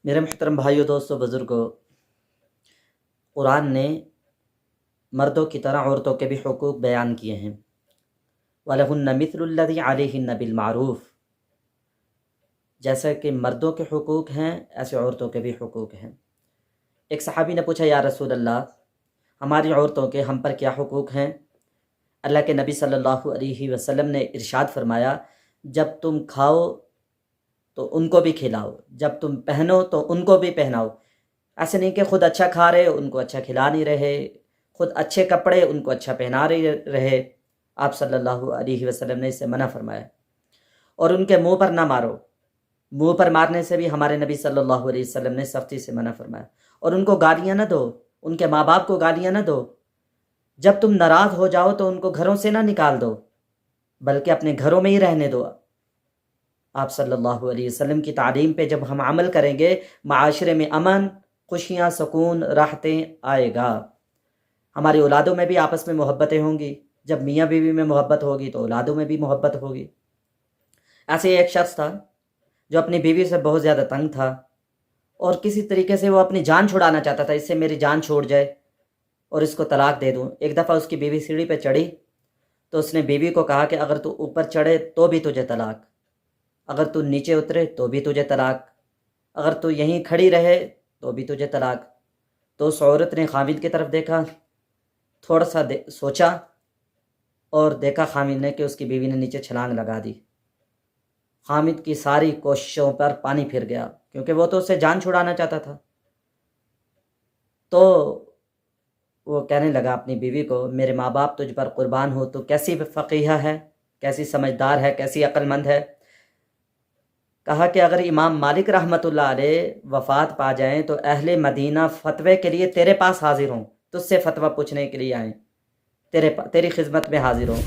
میرے محترم بھائیوں، دوستوں، بزرگوں، قرآن نے مردوں کی طرح عورتوں کے بھی حقوق بیان کیے ہیں۔ وَلَهُنَّ مِثْلُ الَّذِي عَلَيْهِنَّ بِالْمَعْرُوفِ، جیسا کہ مردوں کے حقوق ہیں ایسے عورتوں کے بھی حقوق ہیں۔ ایک صحابی نے پوچھا، یا رسول اللہ، ہماری عورتوں کے ہم پر کیا حقوق ہیں؟ اللہ کے نبی صلی اللہ علیہ وسلم نے ارشاد فرمایا، جب تم کھاؤ تو ان کو بھی کھلاؤ، جب تم پہنو تو ان کو بھی پہناؤ۔ ایسے نہیں کہ خود اچھا کھا رہے ان کو اچھا کھلا نہیں رہے، خود اچھے کپڑے ان کو اچھا پہنا رہے۔ آپ صلی اللہ علیہ وسلم نے اس سے منع فرمایا۔ اور ان کے منہ پر نہ مارو، منہ پر مارنے سے بھی ہمارے نبی صلی اللہ علیہ وسلم نے سختی سے منع فرمایا۔ اور ان کو گالیاں نہ دو، ان کے ماں باپ کو گالیاں نہ دو۔ جب تم ناراض ہو جاؤ تو ان کو گھروں سے نہ نکال دو، بلکہ اپنے گھروں میں ہی رہنے دو۔ آپ صلی اللہ علیہ وسلم کی تعلیم پہ جب ہم عمل کریں گے، معاشرے میں امن، خوشیاں، سکون، راحتیں آئے گا۔ ہماری اولادوں میں بھی آپس میں محبتیں ہوں گی۔ جب میاں بیوی میں محبت ہوگی تو اولادوں میں بھی محبت ہوگی۔ ایسے ہی ایک شخص تھا جو اپنی بیوی سے بہت زیادہ تنگ تھا، اور کسی طریقے سے وہ اپنی جان چھڑانا چاہتا تھا، اس سے میری جان چھوڑ جائے اور اس کو طلاق دے دوں۔ ایک دفعہ اس کی بیوی سیڑھی پہ چڑھی تو اس نے بیوی کو کہا کہ اگر تو اوپر چڑھے تو بھی تجھے طلاق، اگر تو نیچے اترے تو بھی تجھے طلاق، اگر تو یہیں کھڑی رہے تو بھی تجھے طلاق۔ تو اس عورت نے خاوند کی طرف دیکھا، تھوڑا سا سوچا اور دیکھا خاوند نے کہ اس کی بیوی نے نیچے چھلانگ لگا دی۔ خاوند کی ساری کوششوں پر پانی پھر گیا، کیونکہ وہ تو اس سے جان چھڑانا چاہتا تھا۔ تو وہ کہنے لگا اپنی بیوی کو، میرے ماں باپ تجھ پر قربان ہو، تو کیسی فقیہ ہے، کیسی سمجھدار ہے، کیسی عقل مند ہے۔ کہا کہ اگر امام مالک رحمۃ اللہ علیہ وفات پا جائیں تو اہل مدینہ فتوے کے لیے تیرے پاس حاضر ہوں، تجھ سے فتویٰ پوچھنے کے لیے آئیں، تیری خدمت میں حاضر ہوں۔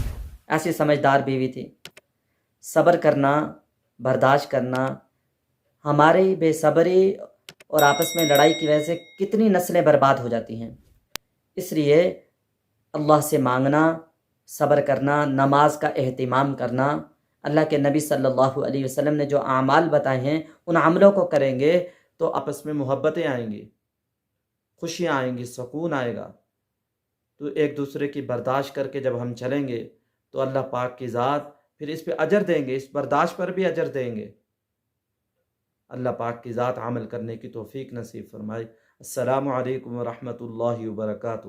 ایسی سمجھدار بیوی تھی۔ صبر کرنا، برداشت کرنا۔ ہماری بے صبری اور آپس میں لڑائی کی وجہ سے کتنی نسلیں برباد ہو جاتی ہیں۔ اس لیے اللہ سے مانگنا، صبر کرنا، نماز کا اہتمام کرنا۔ اللہ کے نبی صلی اللہ علیہ وسلم نے جو اعمال بتائے ہیں ان عملوں کو کریں گے تو آپس میں محبتیں آئیں گی، خوشیاں آئیں گی، سکون آئے گا۔ تو ایک دوسرے کی برداشت کر کے جب ہم چلیں گے تو اللہ پاک کی ذات پھر اس پہ اجر دیں گے، اس برداشت پر بھی اجر دیں گے۔ اللہ پاک کی ذات عمل کرنے کی توفیق نصیب فرمائے۔ السلام علیکم ورحمۃ اللہ وبرکاتہ۔